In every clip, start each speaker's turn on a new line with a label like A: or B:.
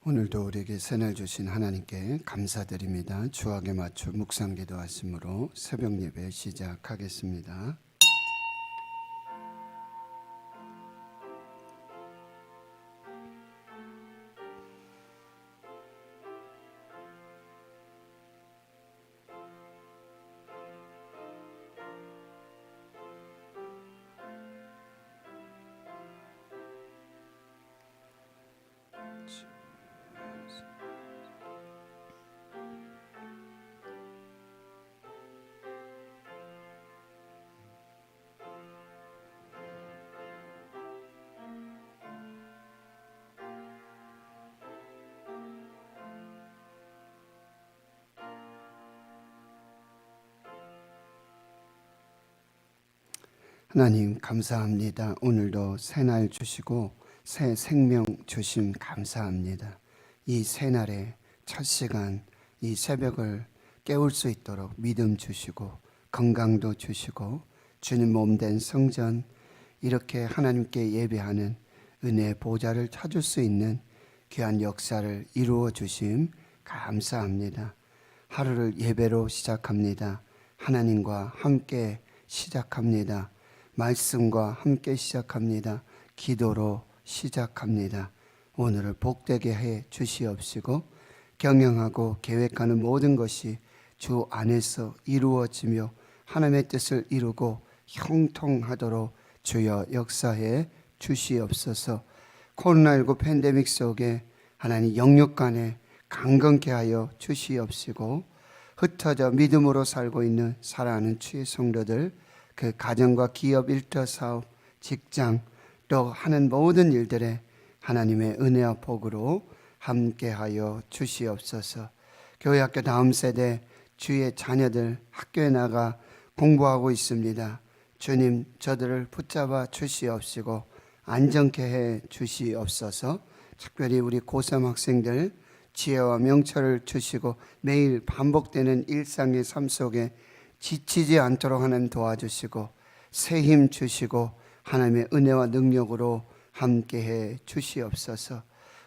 A: 오늘도 우리에게 새날 주신 하나님께 감사드립니다. 주악에 맞춰 묵상 기도하심으로 새벽 예배 시작하겠습니다. 하나님 감사합니다. 오늘도 새날 주시고 새 생명 주심 감사합니다. 이 새날의 첫 시간, 이 새벽을 깨울 수 있도록 믿음 주시고 건강도 주시고 주님 몸된 성전, 이렇게 하나님께 예배하는 은혜의 보좌를 찾을 수 있는 귀한 역사를 이루어 주심 감사합니다. 하루를 예배로 시작합니다. 하나님과 함께 시작합니다. 말씀과 함께 시작합니다. 기도로 시작합니다. 오늘을 복되게 해 주시옵시고 경영하고 계획하는 모든 것이 주 안에서 이루어지며 하나님의 뜻을 이루고 형통하도록 주여 역사해 주시옵소서. 코로나19 팬데믹 속에 하나님 영육 간에 강건케 하여 주시옵시고 흩어져 믿음으로 살고 있는 사랑하는 주의 성도들, 그 가정과 기업, 일터, 사업, 직장 또 하는 모든 일들에 하나님의 은혜와 복으로 함께하여 주시옵소서. 교회 학교 다음 세대 주의 자녀들 학교에 나가 공부하고 있습니다. 주님 저들을 붙잡아 주시옵시고 안전케 해 주시옵소서. 특별히 우리 고3 학생들 지혜와 명철을 주시고 매일 반복되는 일상의 삶 속에 지치지 않도록 하나님 도와주시고 새 힘 주시고 하나님의 은혜와 능력으로 함께해 주시옵소서.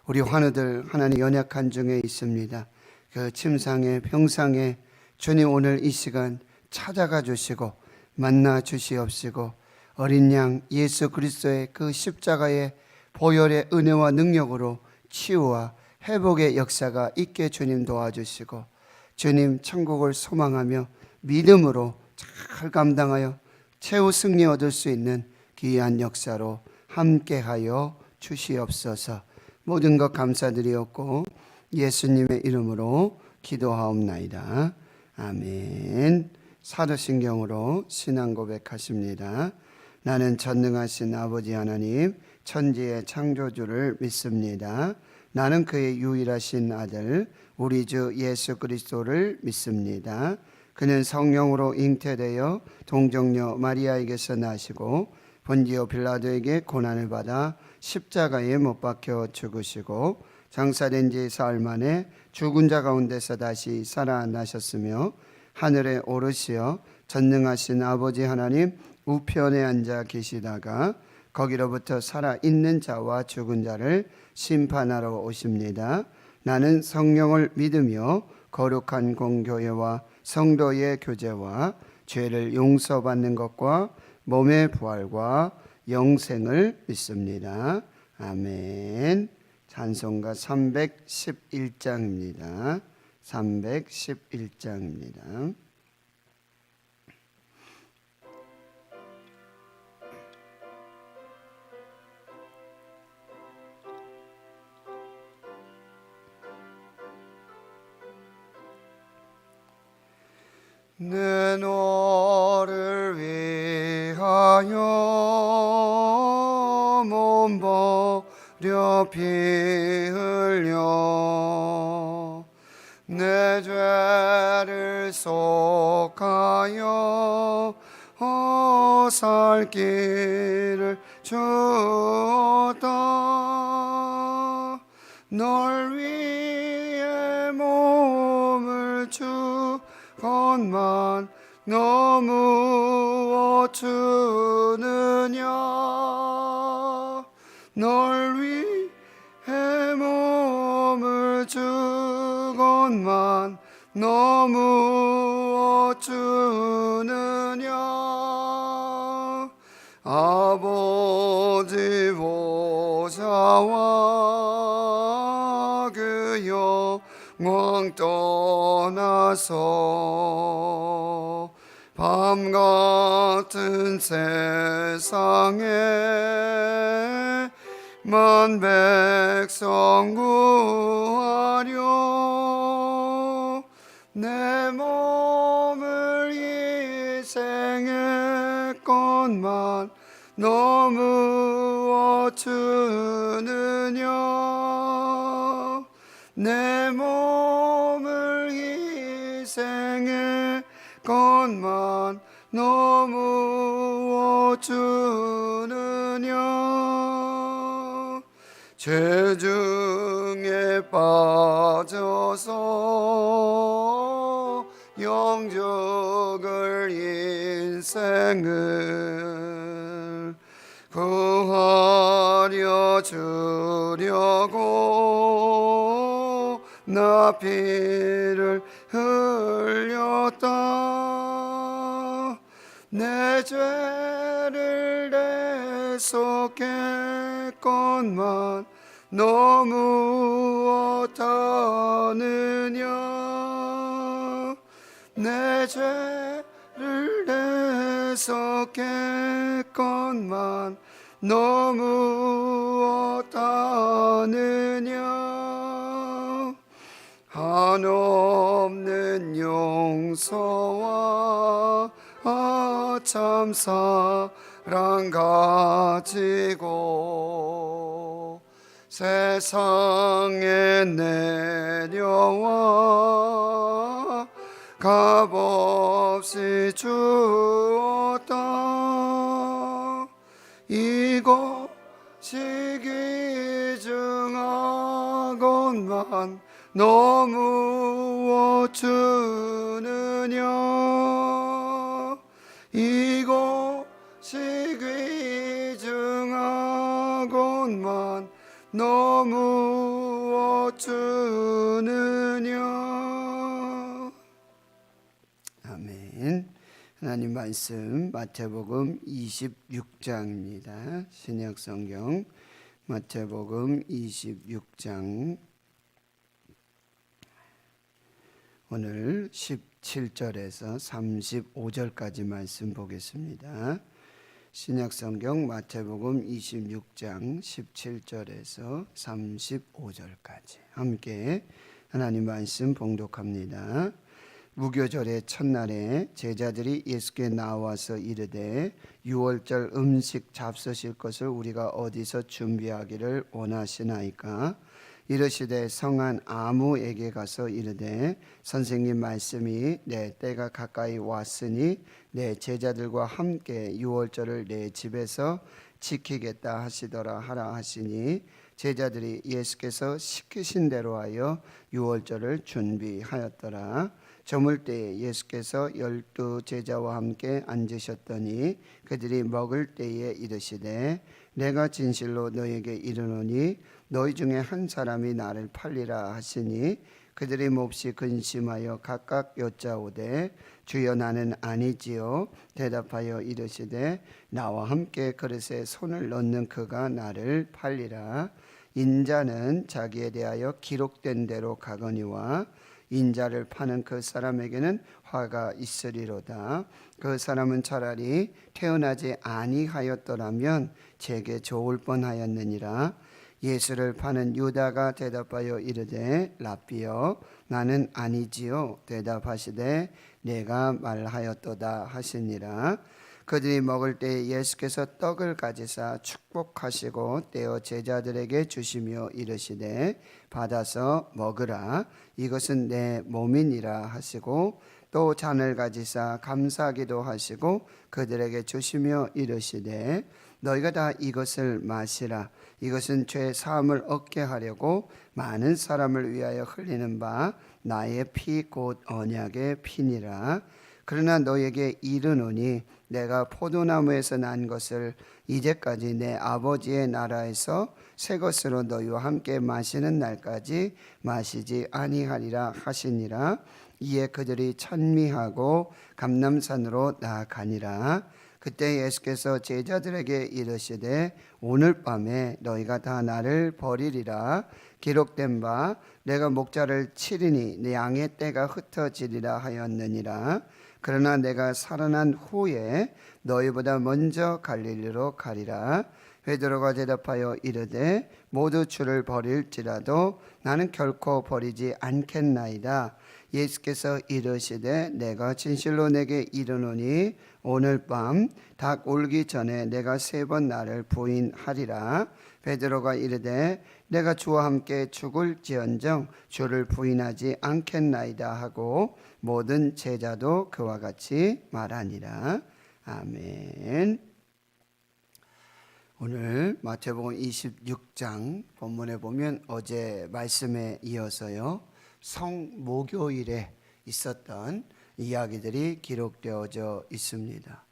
A: 우리 환우들 하나님 연약한 중에 있습니다. 그 침상에 병상에 주님 오늘 이 시간 찾아가 주시고 만나 주시옵시고 어린 양 예수 그리스도의 그 십자가의 보혈의 은혜와 능력으로 치유와 회복의 역사가 있게 주님 도와주시고 주님 천국을 소망하며 믿음으로 잘 감당하여 최후 승리 얻을 수 있는 귀한 역사로 함께하여 주시옵소서. 모든 것 감사드리옵고 예수님의 이름으로 기도하옵나이다. 아멘. 사도신경으로 신앙 고백하십니다. 나는 전능하신 아버지 하나님 천지의 창조주를 믿습니다. 나는 그의 유일하신 아들 우리 주 예수 그리스도를 믿습니다. 그는 성령으로 잉태되어 동정녀 마리아에게서 나시고 본디오 빌라도에게 고난을 받아 십자가에 못 박혀 죽으시고 장사된 지 사흘 만에 죽은 자 가운데서 다시 살아나셨으며 하늘에 오르시어 전능하신 아버지 하나님 우편에 앉아 계시다가 거기로부터 살아있는 자와 죽은 자를 심판하러 오십니다. 나는 성령을 믿으며 거룩한 공교회와 성도의 교제와 죄를 용서받는 것과 몸의 부활과 영생을 믿습니다. 아멘. 찬송가 311장입니다. 311장입니다. 내 너를 위하여 몸 버려 피 흘려 내 죄를 속하여 살 길을 주었다. 널 위해 몸을 주건만 너무 주느냐. 널 위해 몸을 것만 너무 주느냐. 아버지 보좌와 그 영광 떠나서 밤같은 세상에 만 백성 구하려 내 몸을 희생했건만 너무 주느냐. 내 몸을 희생했건만 너무 주느냐. 죄 중에 빠져서 영적을 인생을 구하려 주려고 나 피를 흘렸다. 내 죄를 대속했건만 너무 어떠느냐. 내 죄를 대속했건만 너무 어떠느냐. 한없는 용서와 참 사랑 가지고 세상에 내려와 값없이 주었다. 이것이 귀중하건만 너무 주느냐. 이것이 귀중하건만 너무 주느냐. 아멘. 하나님 말씀 마태복음 26장입니다. 신약성경 마태복음 26장 오늘 17절에서 35절까지 말씀 보겠습니다. 신약성경 마태복음 26장 17절에서 35절까지 함께 하나님 말씀 봉독합니다. 무교절의 첫날에 제자들이 예수께 나와서 이르되 유월절 음식 잡수실 것을 우리가 어디서 준비하기를 원하시나이까. 이르시되 성한 아무에게 가서 이르되 선생님 말씀이 내 때가 가까이 왔으니 내 제자들과 함께 유월절을 내 집에서 지키겠다 하시더라 하라 하시니 제자들이 예수께서 시키신 대로 하여 유월절을 준비하였더라. 저물 때에 예수께서 12 제자와 함께 앉으셨더니 그들이 먹을 때에 이르시되 내가 진실로 너에게 이르노니 너희 중에 한 사람이 나를 팔리라 하시니 그들이 몹시 근심하여 각각 여짜오되 주여 나는 아니지요. 대답하여 이르시되 나와 함께 그릇에 손을 넣는 그가 나를 팔리라. 인자는 자기에 대하여 기록된 대로 가거니와 인자를 파는 그 사람에게는 화가 있으리로다. 그 사람은 차라리 태어나지 아니하였더라면 제게 좋을 뻔하였느니라. 예수를 파는 유다가 대답하여 이르되 랍비여 나는 아니지요. 대답하시되 내가 말하였도다 하시니라. 그들이 먹을 때 예수께서 떡을 가지사 축복하시고 떼어 제자들에게 주시며 이르시되 받아서 먹으라. 이것은 내 몸이니라 하시고 또 잔을 가지사 감사하기도 하시고 그들에게 주시며 이르시되 너희가 다 이것을 마시라. 이것은 죄 사함을 얻게 하려고 많은 사람을 위하여 흘리는 바 나의 피 곧 언약의 피니라. 그러나 너에게 이르노니 내가 포도나무에서 난 것을 이제까지 내 아버지의 나라에서 새 것으로 너희와 함께 마시는 날까지 마시지 아니하리라 하시니라. 이에 그들이 찬미하고 감람산으로 나아가니라. 그때 예수께서 제자들에게 이르시되 오늘 밤에 너희가 다 나를 버리리라. 기록된 바 내가 목자를 치리니 내 양의 떼가 흩어지리라 하였느니라. 그러나 내가 살아난 후에 너희보다 먼저 갈릴리로 가리라. 베드로가 대답하여 이르되 모두 주를 버릴지라도 나는 결코 버리지 않겠나이다. 예수께서 이르시되 내가 진실로 내게 이르노니 오늘 밤 닭 울기 전에 내가 3번 나를 부인하리라. 베드로가 이르되 내가 주와 함께 죽을지언정 주를 부인하지 않겠나이다 하고 모든 제자도 그와 같이 말하니라. 아멘. 오늘 마태복음 26장 본문에 보면 어제 말씀에 이어서요, 성목요일에 있었던 이야기들이 기록되어져 있습니다.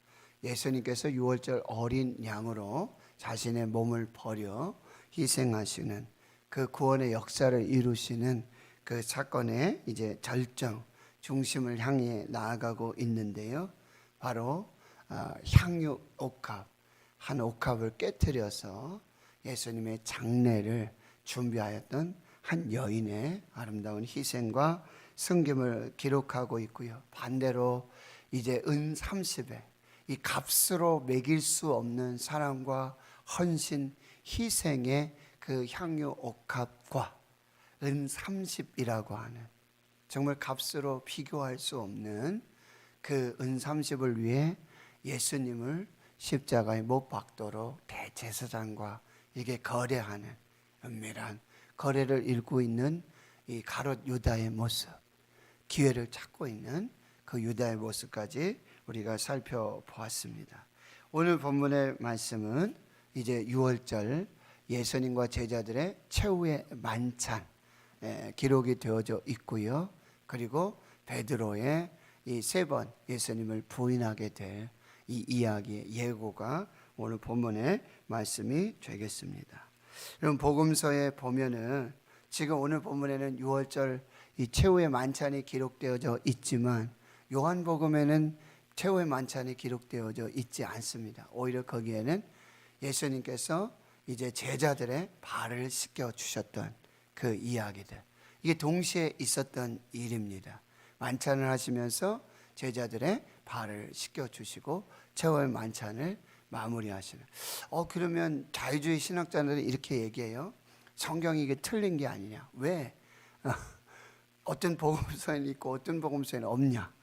A: 예수님께서 유월절 어린 양으로 자신의 몸을 버려 희생하시는 그 구원의 역사를 이루시는 그 사건의 이제 절정 중심을 향해 나아가고 있는데요. 바로 향유 옥합, 한 옥합을 깨뜨려서 예수님의 장례를 준비하였던 한 여인의 아름다운 희생과 섬김을 기록하고 있고요. 반대로 이제 은 30에 이 값으로 매길 수 없는 사랑과 헌신, 희생의 그 향유 옥합과 은 30이라고 하는 정말 값으로 비교할 수 없는 그 은 30을 위해 예수님을 십자가에 못 박도록 대제사장과 이게 거래하는 은밀한 거래를 읽고 있는 이 가롯 유다의 모습, 기회를 찾고 있는 그 유다의 모습까지 우리가 살펴보았습니다. 오늘 본문의 말씀은 이제 유월절 예수님과 제자들의 최후의 만찬 기록이 되어져 있고요. 그리고 베드로의 이 3번 예수님을 부인하게 될 이 이야기의 예고가 오늘 본문의 말씀이 되겠습니다. 여러분, 복음서에 보면은 지금 오늘 본문에는 유월절 이 최후의 만찬이 기록되어져 있지만 요한복음에는 최후의 만찬이 기록되어져 있지 않습니다. 오히려 거기에는 예수님께서 이제 제자들의 발을 씻겨 주셨던 그 이야기들, 이게 동시에 있었던 일입니다. 만찬을 하시면서 제자들의 발을 씻겨 주시고 최후의 만찬을 마무리하시는. 그러면 자유주의 신학자들은 이렇게 얘기해요. 성경이 이게 틀린 게 아니냐? 왜 어떤 복음서에는 있고 어떤 복음서에는 없냐?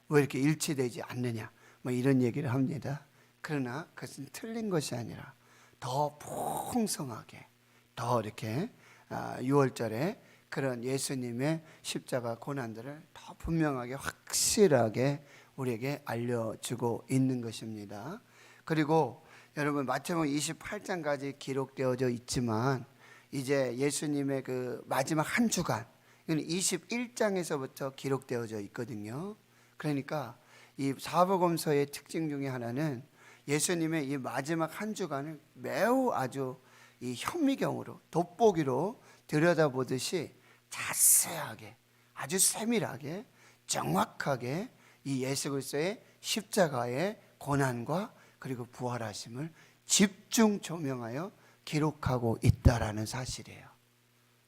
A: 왜 이렇게 일치되지 않느냐? 뭐 이런 얘기를 합니다. 그러나 그것은 틀린 것이 아니라 더 풍성하게, 더 이렇게 6월절에 그런 예수님의 십자가 고난들을 더 분명하게 확실하게 우리에게 알려주고 있는 것입니다. 그리고 여러분, 마태복음 28장까지 기록되어져 있지만 이제 예수님의 그 마지막 한 주간, 이건 21장에서부터 기록되어져 있거든요. 그러니까 이 사복음서의 특징 중에 하나는 예수님의 이 마지막 한 주간을 매우 아주 이 현미경으로, 돋보기로 들여다보듯이 자세하게, 아주 세밀하게, 정확하게 이 예수 그리스도의 십자가의 고난과 그리고 부활하심을 집중 조명하여 기록하고 있다라는 사실이에요.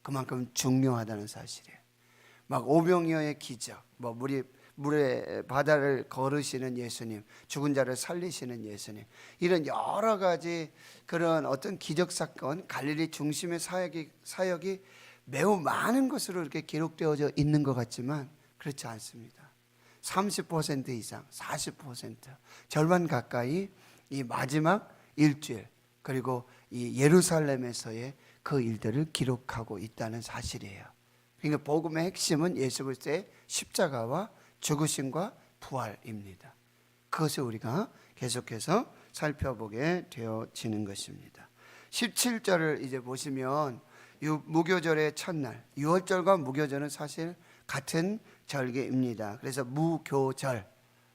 A: 그만큼 중요하다는 사실이에요. 막 오병이어의 기적, 뭐 물에 바다를 걸으시는 예수님, 죽은 자를 살리시는 예수님, 이런 여러 가지 그런 어떤 기적 사건, 갈릴리 중심의 사역이 매우 많은 것으로 이렇게 기록되어져 있는 것 같지만 그렇지 않습니다. 30% 이상, 40%, 절반 가까이 이 마지막 일주일, 그리고 이 예루살렘에서의 그 일들을 기록하고 있다는 사실이에요. 그러니까 복음의 핵심은 예수 그리스도의 십자가와 죽으심과 부활입니다. 그것을 우리가 계속해서 살펴보게 되어지는 것입니다. 17절을 이제 보시면 무교절의 첫날, 유월절과 무교절은 사실 같은 절기입니다. 그래서 무교절,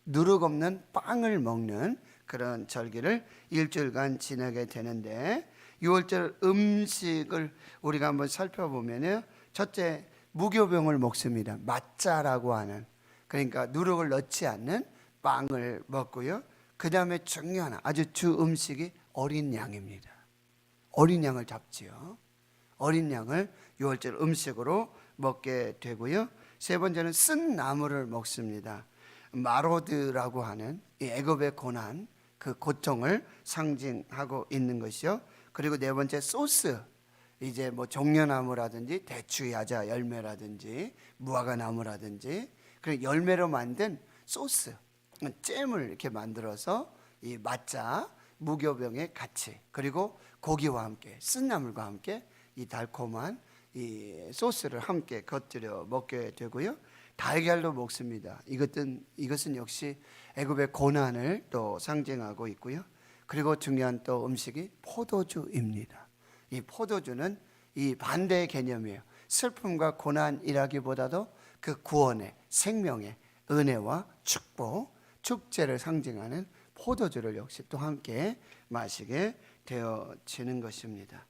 A: 누룩 없는 빵을 먹는 그런 절기를 일주일간 지내게 되는데, 유월절 음식을 우리가 한번 살펴보면요, 첫째 무교병을 먹습니다. mat자라고 하는, 그러니까 누룩을 넣지 않는 빵을 먹고요. 그 다음에 중요한 아주 주 음식이 어린 양입니다. 어린 양을 잡지요. 어린 양을 유월절 음식으로 먹게 되고요. 세 번째는 쓴 나물을 먹습니다. 마로드라고 하는 이 애굽의 고난, 그 고통을 상징하고 있는 것이요. 그리고 네 번째 소스, 이제 뭐 종려나무라든지 대추 야자 열매라든지 무화과 나무라든지 그리고 열매로 만든 소스, 잼을 이렇게 만들어서 이 mat자 무교병에 같이, 그리고 고기와 함께 쓴나물과 함께 이 달콤한 이 소스를 함께 곁들여 먹게 되고요. 달걀도 먹습니다. 이것은 역시 애굽의 고난을 또 상징하고 있고요. 그리고 중요한 또 음식이 포도주입니다. 이 포도주는 이 반대의 개념이에요. 슬픔과 고난이라기보다도 그 구원의, 생명의 은혜와 축복, 축제를 상징하는 포도주를 역시 또 함께 마시게 되어지는 것입니다.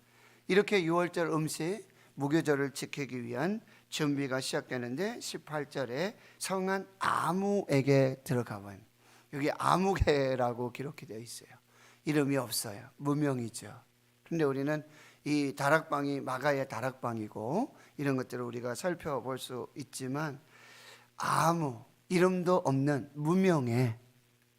A: 이렇게 유월절 음식, 무교절을 지키기 위한 준비가 시작되는데, 18절에 성난 아무에게 들어가면, 여기 아무개라고 기록이 되어 있어요. 이름이 없어요. 무명이죠. 그런데 우리는 이 다락방이 마가의 다락방이고 이런 것들을 우리가 살펴볼 수 있지만, 아무 이름도 없는 무명의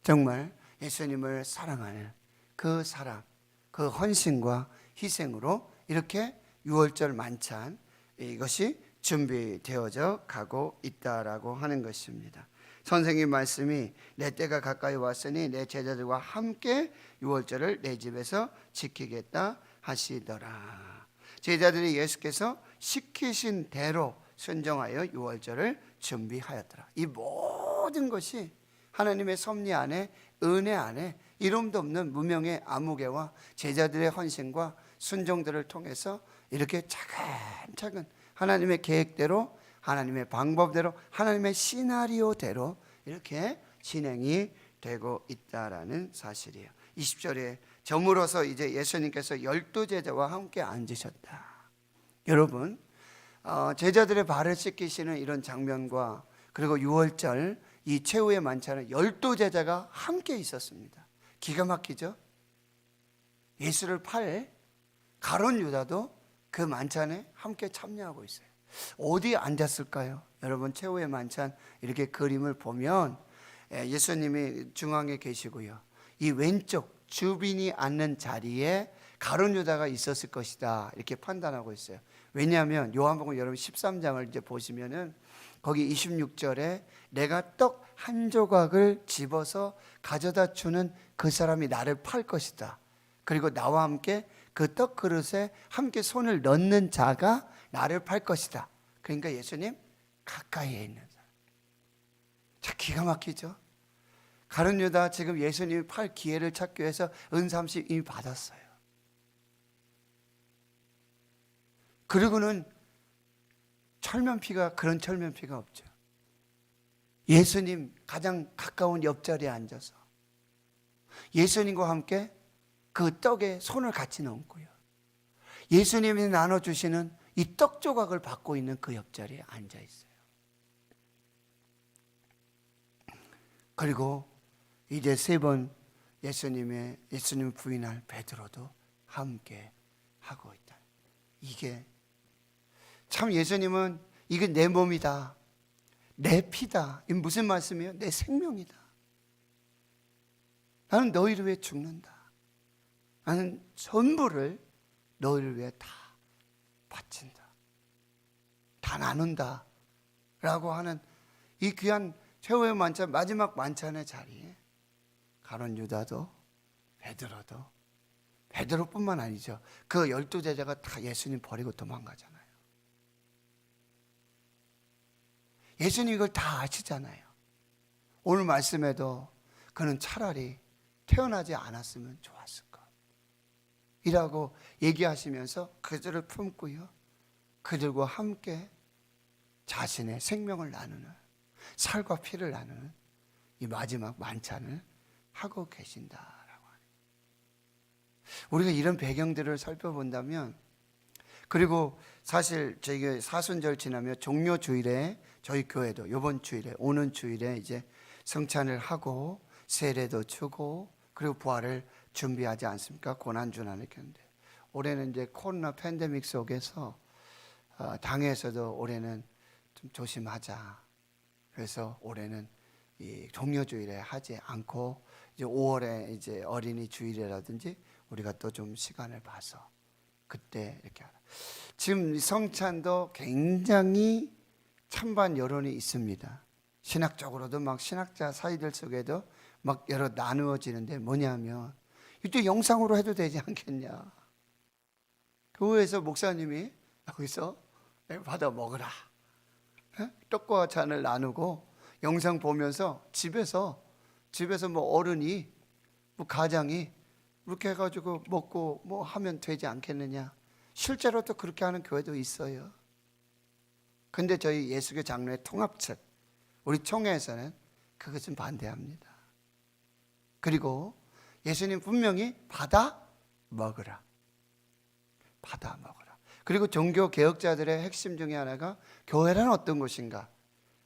A: 정말 예수님을 사랑하는 그 사랑, 그 헌신과 희생으로 이렇게 유월절 만찬, 이것이 준비되어져 가고 있다라고 하는 것입니다. 선생님 말씀이 내 때가 가까이 왔으니 내 제자들과 함께 유월절을 내 집에서 지키겠다 하시더라. 제자들이 예수께서 시키신 대로 순종하여 유월절을 준비하였더라. 이 모든 것이 하나님의 섭리 안에, 은혜 안에 이름도 없는 무명의 아무개와 제자들의 헌신과 순종들을 통해서 이렇게 차근차근 하나님의 계획대로, 하나님의 방법대로, 하나님의 시나리오대로 이렇게 진행이 되고 있다라는 사실이에요. 20절에 저물어서 이제 예수님께서 12제자와 함께 앉으셨다. 여러분, 제자들의 발을 씻기시는 이런 장면과 그리고 유월절 이 최후의 만찬은 12제자가 함께 있었습니다. 기가 막히죠? 예수를 팔 가룟 유다도 그 만찬에 함께 참여하고 있어요. 어디 앉았을까요? 여러분, 최후의 만찬 이렇게 그림을 보면 예수님이 중앙에 계시고요, 이 왼쪽 주빈이 앉는 자리에 가룟 유다가 있었을 것이다, 이렇게 판단하고 있어요. 왜냐하면 요한복음 여러분 13장을 이제 보시면은 거기 26절에 내가 떡 한 조각을 집어서 가져다 주는 그 사람이 나를 팔 것이다. 그리고 나와 함께 그 떡 그릇에 함께 손을 넣는 자가 나를 팔 것이다. 그러니까 예수님 가까이에 있는 사람. 자, 기가 막히죠? 가룟 유다 지금 예수님이 팔 기회를 찾기 위해서 은삼십 이미 받았어요. 그리고는 철면피가, 그런 철면피가 없죠. 예수님 가장 가까운 옆자리에 앉아서 예수님과 함께 그 떡에 손을 같이 넣고요, 예수님이 나눠주시는 이 떡 조각을 받고 있는 그 옆자리에 앉아 있어요. 그리고 이제 세 번 예수님을 부인할 베드로도 함께 하고 있다. 이게 참, 예수님은 이게 내 몸이다, 내 피다. 이 무슨 말씀이에요? 내 생명이다. 나는 너희를 위해 죽는다. 나는 전부를 너희를 위해 다 바친다, 다 나눈다 라고 하는 이 귀한 최후의 만찬, 마지막 만찬의 자리에 가룟 유다도 베드로도, 베드로뿐만 아니죠, 그 12제자가 다 예수님 버리고 도망가잖아요. 예수님 이걸 다 아시잖아요. 오늘 말씀에도 그는 차라리 태어나지 않았으면 좋았을 것 이라고 얘기하시면서 그들을 품고요, 그들과 함께 자신의 생명을 나누는, 살과 피를 나누는 이 마지막 만찬을 하고 계신다라고 하는. 우리가 이런 배경들을 살펴본다면, 그리고 사실 저희가 사순절 지나면 종료 주일에 저희 교회도 이번 주일에 오는 주일에 이제 성찬을 하고 세례도 주고 그리고 부활을 준비하지 않습니까? 고난주난을 겪는데, 올해는 이제 코로나 팬데믹 속에서 당에서도 올해는 좀 조심하자. 그래서 올해는 이 종료주일에 하지 않고 이제 5월에 이제 어린이 주일이라든지 우리가 또 좀 시간을 봐서 그때 이렇게 하라. 지금 성찬도 굉장히 찬반 여론이 있습니다. 신학적으로도 막 신학자 사이들 속에도 막 여러 나누어지는데, 뭐냐면 이때 영상으로 해도 되지 않겠냐. 교회에서 목사님이 여기서 받아 먹으라. 떡과 잔을 나누고 영상 보면서 집에서 뭐 어른이 뭐 가장이 이렇게 해가지고 먹고 뭐 하면 되지 않겠느냐. 실제로 또 그렇게 하는 교회도 있어요. 근데 저희 예수교 장로회 통합측 우리 총회에서는 그것은 반대합니다. 그리고 예수님 분명히 받아 먹으라. 받아 먹으라. 그리고 종교 개혁자들의 핵심 중에 하나가 교회란 어떤 곳인가?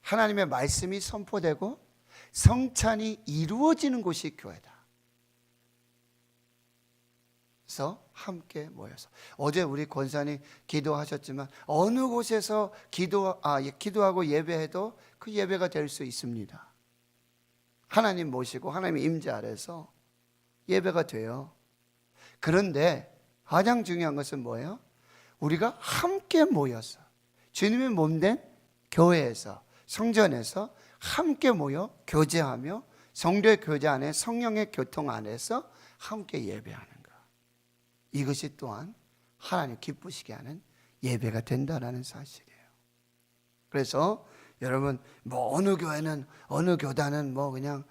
A: 하나님의 말씀이 선포되고 성찬이 이루어지는 곳이 교회다. 그래서 함께 모여서, 어제 우리 권사님 기도하셨지만 어느 곳에서 기도하고 예배해도 그 예배가 될 수 있습니다. 하나님 모시고 하나님의 임재 아래서 예배가 돼요. 그런데 가장 중요한 것은 뭐예요? 우리가 함께 모여서 주님의 몸된 교회에서, 성전에서 함께 모여 교제하며 성도의 교제 안에 성령의 교통 안에서 함께 예배하는 것, 이것이 또한 하나님 기쁘시게 하는 예배가 된다는 사실이에요. 그래서 여러분, 뭐 어느 교회는 어느 교단은 뭐 그냥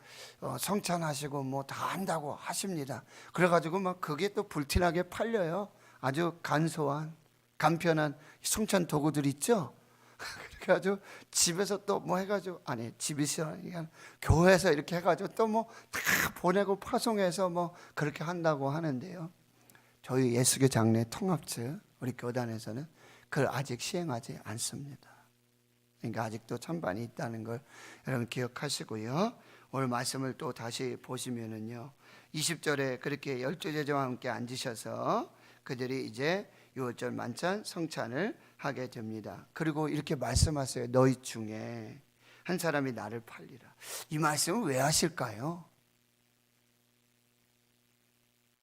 A: 성찬하시고 뭐 다 한다고 하십니다. 그래가지고 막 그게 또 불티나게 팔려요. 아주 간소한 간편한 성찬 도구들 있죠. 그렇게 아주 집에서 또 뭐 해가지고, 아니 집이서 교회에서 이렇게 해가지고 또 뭐 다 보내고 파송해서 뭐 그렇게 한다고 하는데요. 저희 예수교 장로회 통합측 우리 교단에서는 그걸 아직 시행하지 않습니다. 그러니까 아직도 찬반이 있다는 걸 여러분 기억하시고요. 오늘 말씀을 또 다시 보시면은요, 20절에 그렇게 12제자와 함께 앉으셔서 그들이 이제 유월절 만찬 성찬을 하게 됩니다. 그리고 이렇게 말씀하세요. 너희 중에 한 사람이 나를 팔리라. 이 말씀을 왜 하실까요?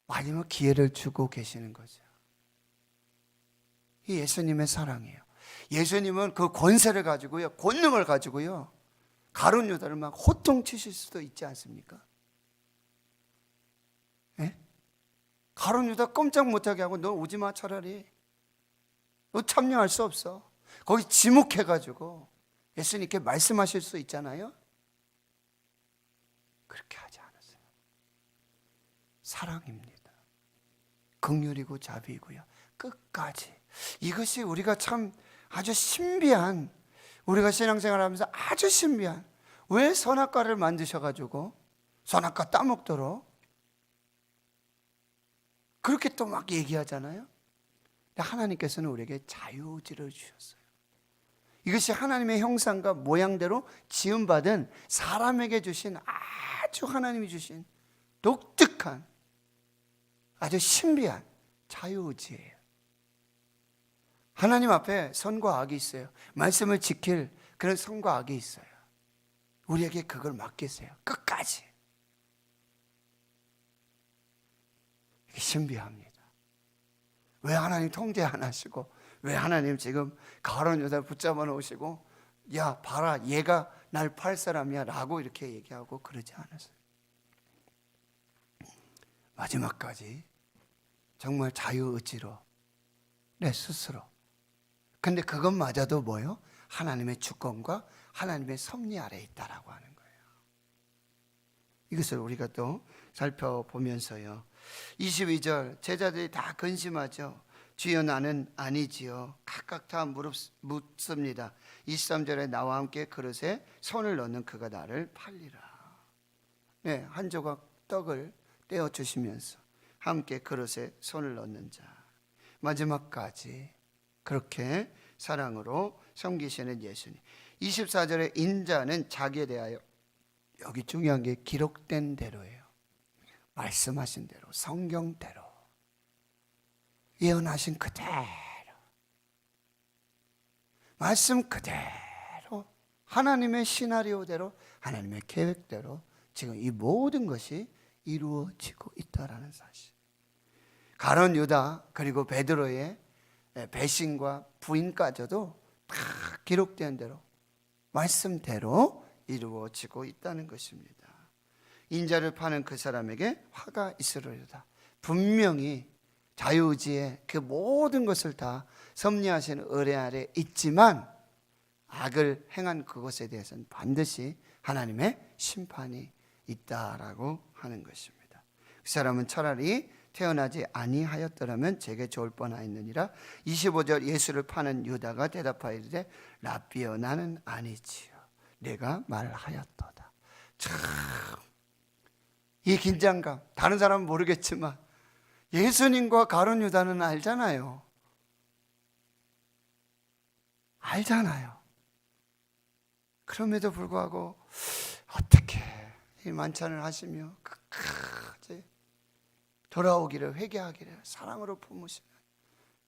A: 마지막 기회를 주고 계시는 거죠. 이 예수님의 사랑이에요. 예수님은 그 권세를 가지고요, 권능을 가지고요, 가룟 유다를 막 호통치실 수도 있지 않습니까? 예? 가룟 유다 꼼짝 못하게 하고, 너 오지 마, 차라리 너 참여할 수 없어. 거기 지목해가지고 예수님께 말씀하실 수 있잖아요. 그렇게 하지 않았어요. 사랑입니다. 긍휼이고 자비이고요, 끝까지. 이것이 우리가 참 아주 신비한, 우리가 신앙생활하면서 아주 신비한, 왜 선악과를 만드셔가지고 선악과 따먹도록 그렇게 또 막 얘기하잖아요. 하나님께서는 우리에게 자유의지를 주셨어요. 이것이 하나님의 형상과 모양대로 지음받은 사람에게 주신, 아주 하나님이 주신 독특한, 아주 신비한 자유의지예요. 하나님 앞에 선과 악이 있어요. 말씀을 지킬 그런 선과 악이 있어요. 우리에게 그걸 맡기세요. 끝까지. 이게 신비합니다. 왜 하나님 통제 안 하시고, 왜 하나님 지금 가룟 유다를 붙잡아 놓으시고, 야 봐라 얘가 날 팔 사람이야 라고 이렇게 얘기하고 그러지 않았어요. 마지막까지 정말 자유의지로, 내 스스로. 근데 그것마저도 뭐요? 하나님의 주권과 하나님의 섭리 아래에 있다라고 하는 거예요. 이것을 우리가 또 살펴보면서요, 22절 제자들이 다 근심하죠. 주여 나는 아니지요. 각각 다 묻습니다. 23절에 나와 함께 그릇에 손을 넣는 그가 나를 팔리라. 네, 한 조각 떡을 떼어 주시면서 함께 그릇에 손을 넣는 자, 마지막까지 그렇게 사랑으로 섬기시는 예수님. 24절에 인자는 자기에 대하여, 여기 중요한 게 기록된 대로예요. 말씀하신 대로, 성경대로, 예언하신 그대로, 말씀 그대로, 하나님의 시나리오대로, 하나님의 계획대로 지금 이 모든 것이 이루어지고 있다라는 사실. 가룟 유다 그리고 베드로의 배신과 부인까지도 다 기록된 대로, 말씀대로 이루어지고 있다는 것입니다. 인자를 파는 그 사람에게 화가 있으리로다. 분명히 자유의지에 그 모든 것을 다 섭리하시는 의뢰 아래 있지만 악을 행한 그것에 대해서는 반드시 하나님의 심판이 있다라고 하는 것입니다. 그 사람은 차라리 태어나지 아니하였더라면 제게 좋을 뻔하였느니라. 25절, 예수를 파는 유다가 대답하이르되 라삐여, 나는 아니지요. 내가 말하였도다. 참, 이 긴장감, 다른 사람은 모르겠지만 예수님과 가룟 유다는 알잖아요. 그럼에도 불구하고 어떻게 이 만찬을 하시며 끝까지 돌아오기를, 회개하기를 사랑으로 품으시는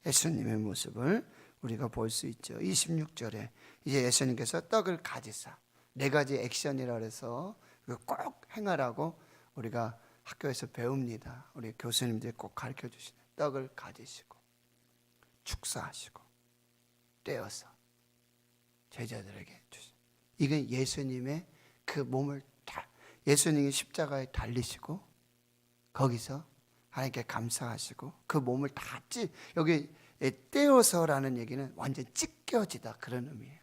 A: 예수님의 모습을 우리가 볼 수 있죠. 26절에 이제 예수님께서 떡을 가지사, 네 가지 액션이라 해서 꼭 행하라고 우리가 학교에서 배웁니다. 우리 교수님들이 꼭 가르쳐 주시는, 떡을 가지시고 축사하시고 떼어서 제자들에게 주시는, 이건 예수님의 그 몸을 다, 예수님이 십자가에 달리시고 거기서 하나님께 감사하시고 그 몸을 다 여기 떼어서라는 얘기는 완전 찢겨지다, 그런 의미예요.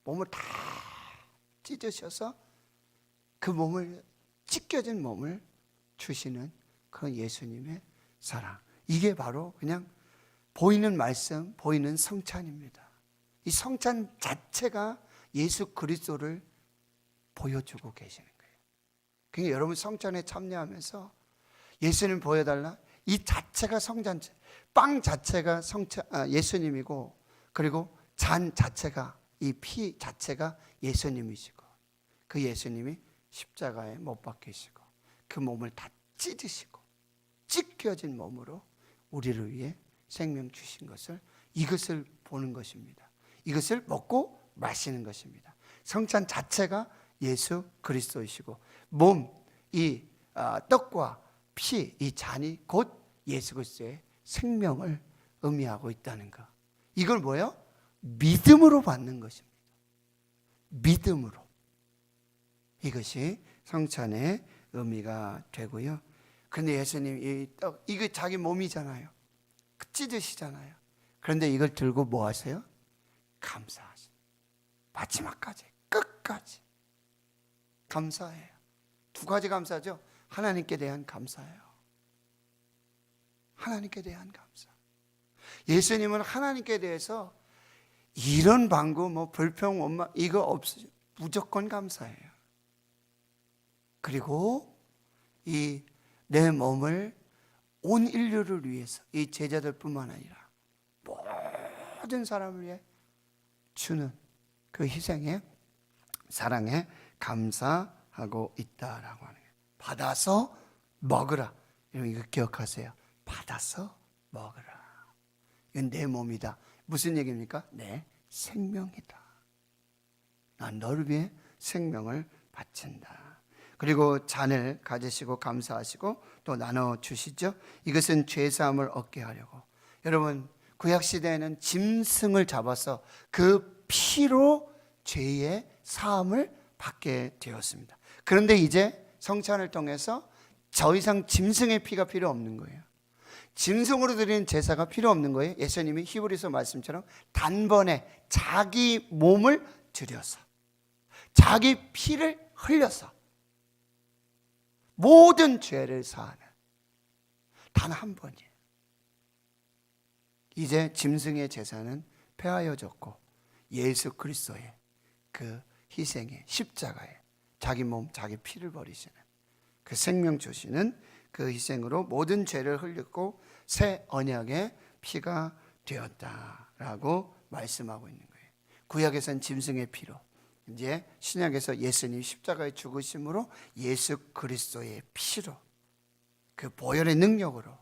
A: 몸을 다 찢으셔서 그 몸을, 찢겨진 몸을 주시는 그런 예수님의 사랑. 이게 바로 그냥 보이는 말씀, 보이는 성찬입니다. 이 성찬 자체가 예수 그리스도를 보여주고 계시는 거예요. 그러니까 여러분 성찬에 참여하면서 예수님 보여달라, 이 자체가 성잔, 빵 자체가 예수님이고, 그리고 잔 자체가, 이 피 자체가 예수님이시고, 그 예수님이 십자가에 못 박히시고 그 몸을 다 찢으시고 찢겨진 몸으로 우리를 위해 생명 주신 것을, 이것을 보는 것입니다. 이것을 먹고 마시는 것입니다. 성찬 자체가 예수 그리스도이시고, 몸, 이 떡과 피, 이 잔이 곧 예수 그리스도의 생명을 의미하고 있다는 것. 이걸 뭐예요? 믿음으로 받는 것입니다. 믿음으로. 이것이 성찬의 의미가 되고요. 그런데 예수님 이 떡, 이거 자기 몸이잖아요. 찢으시잖아요. 그런데 이걸 들고 뭐 하세요? 감사하세요. 마지막까지, 끝까지 감사해요. 두 가지 감사죠. 하나님께 대한 감사예요. 하나님께 대한 감사. 예수님은 하나님께 대해서 이런 방구, 뭐 불평, 원망 이거 없어요. 무조건 감사해요. 그리고 이 내 몸을 온 인류를 위해서, 이 제자들뿐만 아니라 모든 사람을 위해 주는 그 희생에, 사랑에 감사하고 있다라고 하는 거예요. 받아서 먹으라. 여러분 이거 기억하세요. 받아서 먹으라. 이건 내 몸이다. 무슨 얘기입니까? 내 생명이다. 난 너를 위해 생명을 바친다. 그리고 잔을 가지시고 감사하시고 또 나눠주시죠. 이것은 죄사함을 얻게 하려고. 여러분 구약시대에는 짐승을 잡아서 그 피로 죄의 사함을 받게 되었습니다. 그런데 이제 성찬을 통해서 더 이상 짐승의 피가 필요 없는 거예요. 짐승으로 드리는 제사가 필요 없는 거예요. 예수님이 히브리서 말씀처럼 단번에 자기 몸을 드려서, 자기 피를 흘려서 모든 죄를 사하는, 단 한 번이에요. 이제 짐승의 제사는 폐하여졌고 예수 그리스도의 그 희생의 십자가의 자기 몸, 자기 피를 버리시는 그 생명 주시는 그 희생으로 모든 죄를 흘렸고 새 언약의 피가 되었다라고 말씀하고 있는 거예요. 구약에서는 짐승의 피로, 이제 신약에서 예수님 십자가의 죽으심으로 예수 그리스도의 피로, 그 보혈의 능력으로,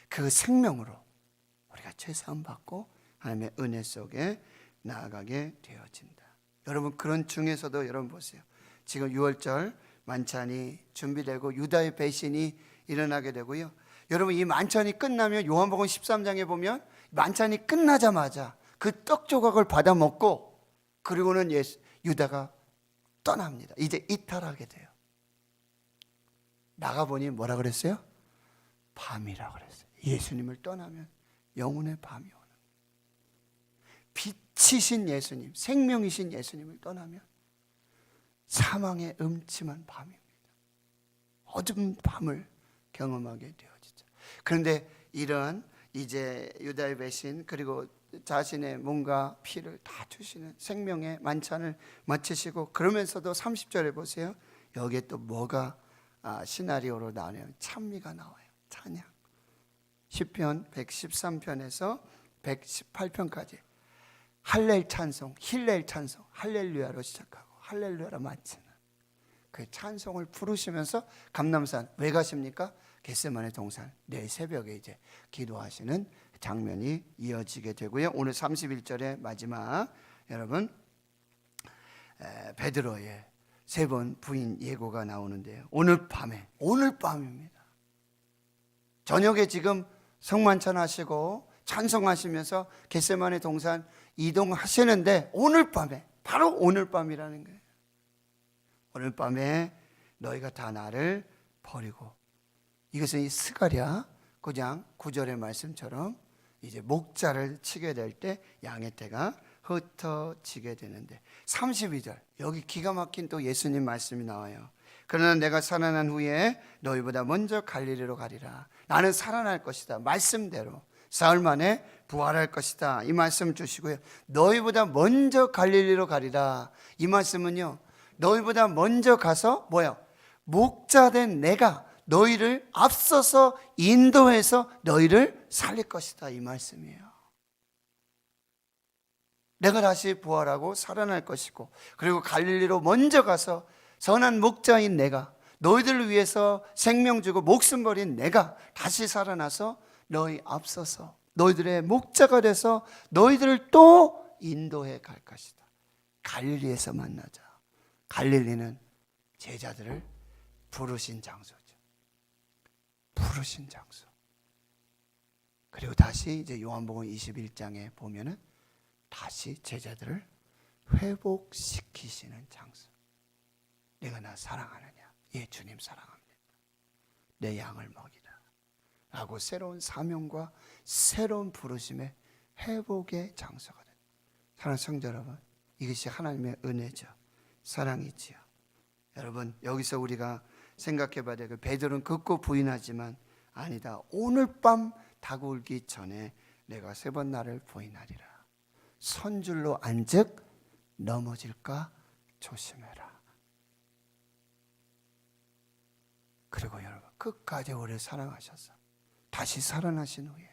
A: 그 생명으로 우리가 죄사함 받고 하나님의 은혜 속에 나아가게 되어진다. 여러분, 그런 중에서도 여러분 보세요. 지금 6월절 만찬이 준비되고 유다의 배신이 일어나게 되고요. 여러분, 이 만찬이 끝나면 요한복음 13장에 보면 만찬이 끝나자마자 그 떡 조각을 받아 먹고 그리고는 유다가 떠납니다. 이제 이탈하게 돼요. 나가보니 뭐라 그랬어요? 밤이라 그랬어요. 예수님을 떠나면 영혼의 밤이 오는, 빛이신 예수님, 생명이신 예수님을 떠나면 사망의 음침한 밤입니다. 어두운 밤을 경험하게 되어지죠. 그런데 이런 이제 유다의 배신, 그리고 자신의 몸과 피를 다 주시는 생명의 만찬을 마치시고, 그러면서도 30절에 보세요. 여기에 또 뭐가 시나리오로 나오냐면 찬미가 나와요. 찬양. 시편 113편에서 118편까지 할렐 찬송, 힐렐 찬송, 할렐루야로 시작하고 할렐루야로 마치는 그 찬송을 부르시면서 감람산 왜 가십니까? 겟세마네 동산, 내일 새벽에 이제 기도하시는 장면이 이어지게 되고요. 오늘 31절의 마지막, 여러분, 베드로의 세 번 부인 예고가 나오는데요. 오늘 밤입니다. 저녁에 지금 성만찬 하시고 찬송하시면서 겟세마네 동산 이동하시는데 오늘 밤에, 바로 오늘 밤이라는 거예요. 오늘 밤에 너희가 다 나를 버리고, 이것은 이 스가랴 9장 9절의 말씀처럼 이제 목자를 치게 될 때 양의 떼가 흩어지게 되는데, 32절 여기 기가 막힌 또 예수님 말씀이 나와요. 그러나 내가 살아난 후에 너희보다 먼저 갈릴리로 가리라. 나는 살아날 것이다. 말씀대로 사흘 만에 부활할 것이다. 이 말씀 주시고요. 너희보다 먼저 갈릴리로 가리라. 이 말씀은요, 너희보다 먼저 가서 목자된 내가 너희를 앞서서 인도해서 너희를 살릴 것이다. 이 말씀이에요. 내가 다시 부활하고 살아날 것이고, 그리고 갈릴리로 먼저 가서 선한 목자인 내가, 너희들을 위해서 생명 주고 목숨 버린 내가 다시 살아나서 너희 앞서서 너희들의 목자가 돼서 너희들을 또 인도해 갈 것이다. 갈릴리에서 만나자. 갈릴리는 제자들을 부르신 장소죠. 부르신 장소. 그리고 다시 이제 요한복음 21장에 보면은 다시 제자들을 회복시키시는 장소. 내가 나 사랑하느냐? 예, 주님 사랑합니다. 내 양을 먹이라 라고 새로운 사명과 새로운 부르심의 회복의 장소가 됩니다. 사랑하는 성도 여러분, 이것이 하나님의 은혜죠. 사랑이지요. 여러분, 여기서 우리가 생각해 봐야 될 게, 베드로는 긋고 부인하지만 아니다. 오늘 밤 다가오기 전에 내가 3번 나를 부인하리라. 선줄로 안즉 넘어질까 조심해라. 그리고 여러분, 끝까지 우리를 사랑하셔서 다시 살아나신 후에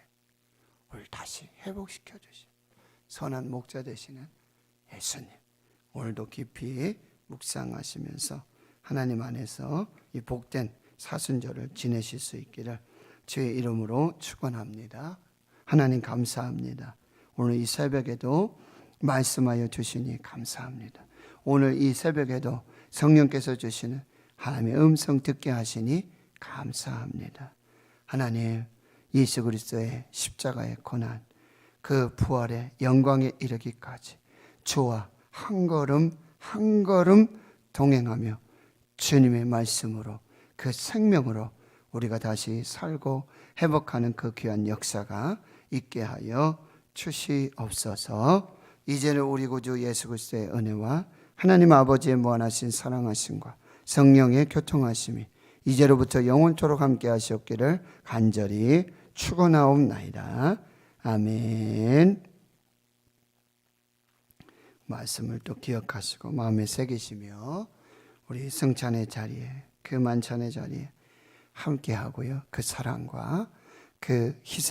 A: 우리를 다시 회복시켜 주신 선한 목자 되시는 예수님, 오늘도 깊이 묵상하시면서 하나님 안에서 이 복된 사순절을 지내실 수 있기를 주의 이름으로 축원합니다. 하나님 감사합니다. 오늘 이 새벽에도 말씀하여 주시니 감사합니다. 오늘 이 새벽에도 성령께서 주시는 하나님의 음성 듣게 하시니 감사합니다. 하나님, 예수 그리스도의 십자가의 고난, 그 부활의 영광에 이르기까지 주와 한 걸음 한 걸음 동행하며 주님의 말씀으로, 그 생명으로 우리가 다시 살고 회복하는 그 귀한 역사가 있게 하여 주시옵소서. 이제는 우리 구주 예수 그리스도의 은혜와 하나님 아버지의 무한하신 사랑하심과 성령의 교통하심이 이제로부터 영원토록 함께 하시옵기를 간절히 축원하옵나이다. 아멘. 말씀을 또 기억하시고 마음에 새기시며 우리 성찬의 자리에, 그 만찬의 자리에 함께 하고요. 그 사랑과 그 희생